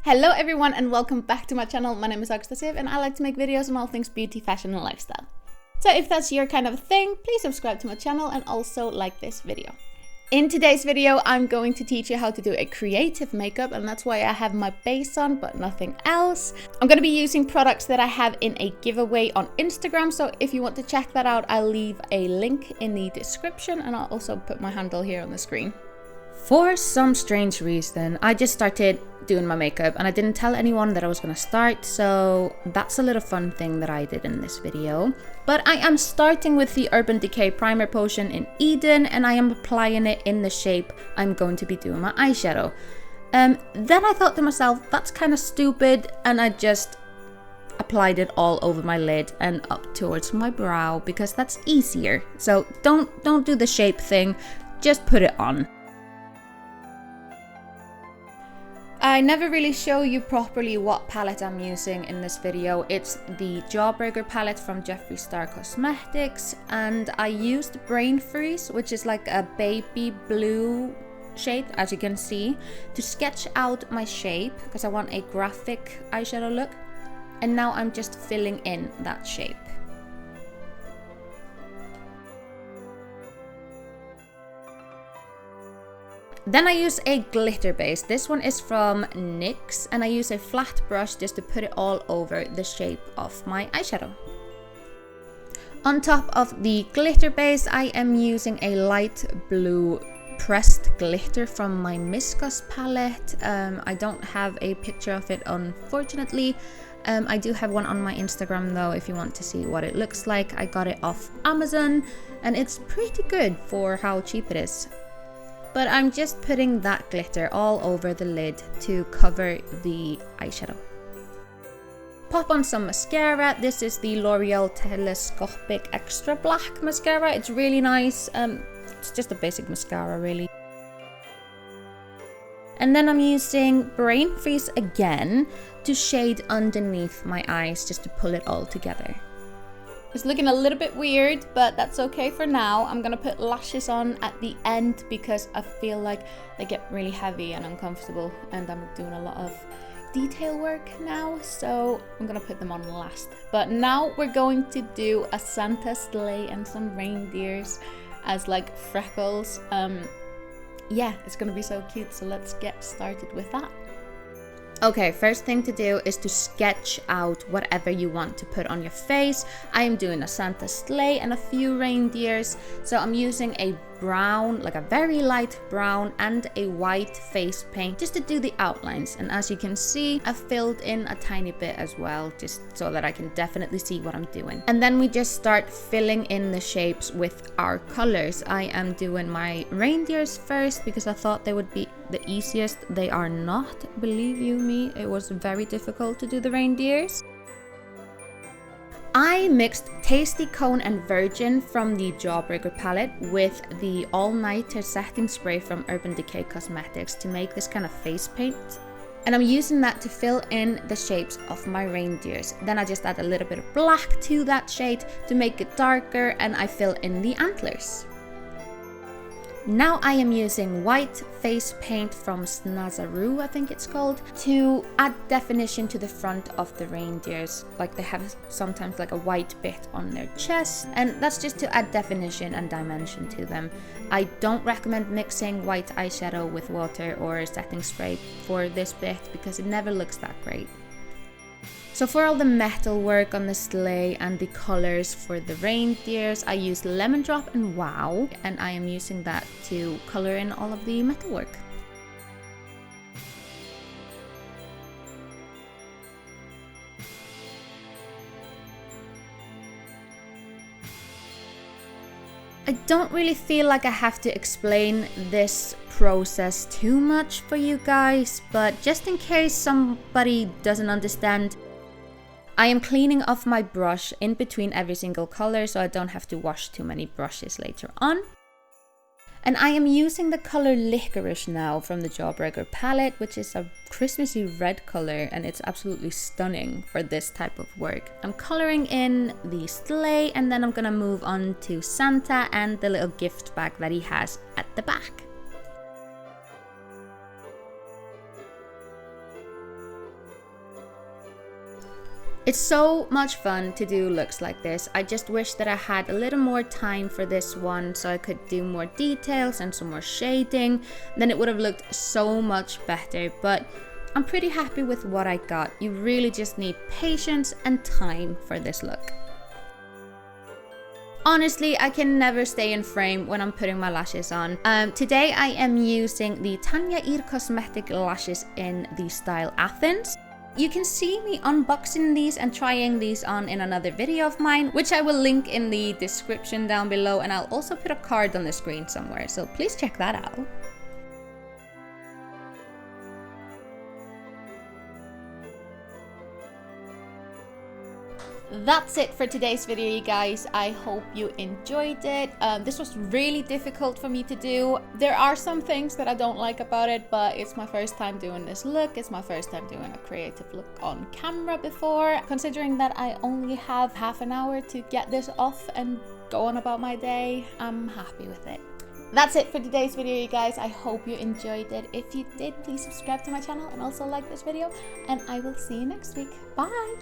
Hello everyone and welcome back to my channel. My name is Augusta Siv and I like to make videos on all things beauty, fashion and lifestyle. So if that's your kind of thing, please subscribe to my channel and also like this video. In today's video, I'm going to teach you how to do a creative makeup, and that's why I have my base on but nothing else. I'm going to be using products that I have in a giveaway on Instagram, so if you want to check that out, I'll leave a link in the description and I'll also put my handle here on the screen. For some strange reason, I just started doing my makeup and I didn't tell anyone that I was going to start, so that's a little fun thing that I did in this video. But I am starting with the Urban Decay Primer Potion in Eden and I am applying it in the shape I'm going to be doing my eyeshadow. Then I thought to myself, that's kind of stupid, and I just applied it all over my lid and up towards my brow because that's easier. So don't do the shape thing, just put it on. I never really show you properly what palette I'm using in this video. It's the Jawbreaker palette from Jeffree Star Cosmetics, and I used Brain Freeze, which is like a baby blue shade, as you can see, to sketch out my shape because I want a graphic eyeshadow look, and now I'm just filling in that shape. Then I use a glitter base. This one is from NYX, and I use a flat brush just to put it all over the shape of my eyeshadow. On top of the glitter base, I am using a light blue pressed glitter from my Miscos palette. I don't have a picture of it, unfortunately. I do have one on my Instagram though, if you want to see what it looks like. I got it off Amazon and it's pretty good for how cheap it is. But I'm just putting that glitter all over the lid to cover the eyeshadow. Pop on some mascara. This is the L'Oreal Telescopic Extra Black Mascara. It's really nice. It's just a basic mascara really. And then I'm using Brain Freeze again to shade underneath my eyes just to pull it all together. It's looking a little bit weird, but that's okay for now. I'm gonna put lashes on at the end because I feel like they get really heavy and uncomfortable, and I'm doing a lot of detail work now, so I'm gonna put them on last. But now we're going to do a Santa sleigh and some reindeers as like freckles. Yeah, it's gonna be so cute, so let's get started with that. Okay, first thing to do is to sketch out whatever you want to put on your face. I am doing a Santa sleigh and a few reindeers. So I'm using a brown, like a very light brown, and a white face paint just to do the outlines. And as you can see, I've filled in a tiny bit as well, just so that I can definitely see what I'm doing. And then we just start filling in the shapes with our colors. I am doing my reindeers first because I thought they would be the easiest. They are not, believe you me, it was very difficult to do the reindeers. I mixed Tasty Cone and Virgin from the Jawbreaker palette with the All Nighter setting spray from Urban Decay Cosmetics to make this kind of face paint. And I'm using that to fill in the shapes of my reindeers. Then I just add a little bit of black to that shade to make it darker, and I fill in the antlers. Now I am using white face paint from Snazaroo, I think it's called, to add definition to the front of the reindeers. Like they have sometimes like a white bit on their chest, and that's just to add definition and dimension to them. I don't recommend mixing white eyeshadow with water or setting spray for this bit because it never looks that great. So for all the metal work on the sleigh and the colors for the reindeers, I used Lemon Drop and Wow, and I am using that to color in all of the metal work. I don't really feel like I have to explain this process too much for you guys, but just in case somebody doesn't understand, I am cleaning off my brush in between every single color so I don't have to wash too many brushes later on. And I am using the color Licorice now from the Jawbreaker palette, which is a Christmassy red color, and it's absolutely stunning for this type of work. I'm coloring in the sleigh, and then I'm gonna move on to Santa and the little gift bag that he has at the back. It's so much fun to do looks like this. I just wish that I had a little more time for this one so I could do more details and some more shading. Then it would have looked so much better, but I'm pretty happy with what I got. You really just need patience and time for this look. Honestly, I can never stay in frame when I'm putting my lashes on. Today I am using the Tanya Ir Cosmetic lashes in the style Athens. You can see me unboxing these and trying these on in another video of mine, which I will link in the description down below, and I'll also put a card on the screen somewhere, so please check that out. That's it for today's video, you guys. I hope you enjoyed it. This was really difficult for me to do. There are some things that I don't like about it, but it's my first time doing this look. It's my first time doing a creative look on camera before. Considering that I only have half an hour to get this off and go on about my day, I'm happy with it. That's it for today's video, you guys. I hope you enjoyed it. If you did, please subscribe to my channel and also like this video, and I will see you next week. Bye!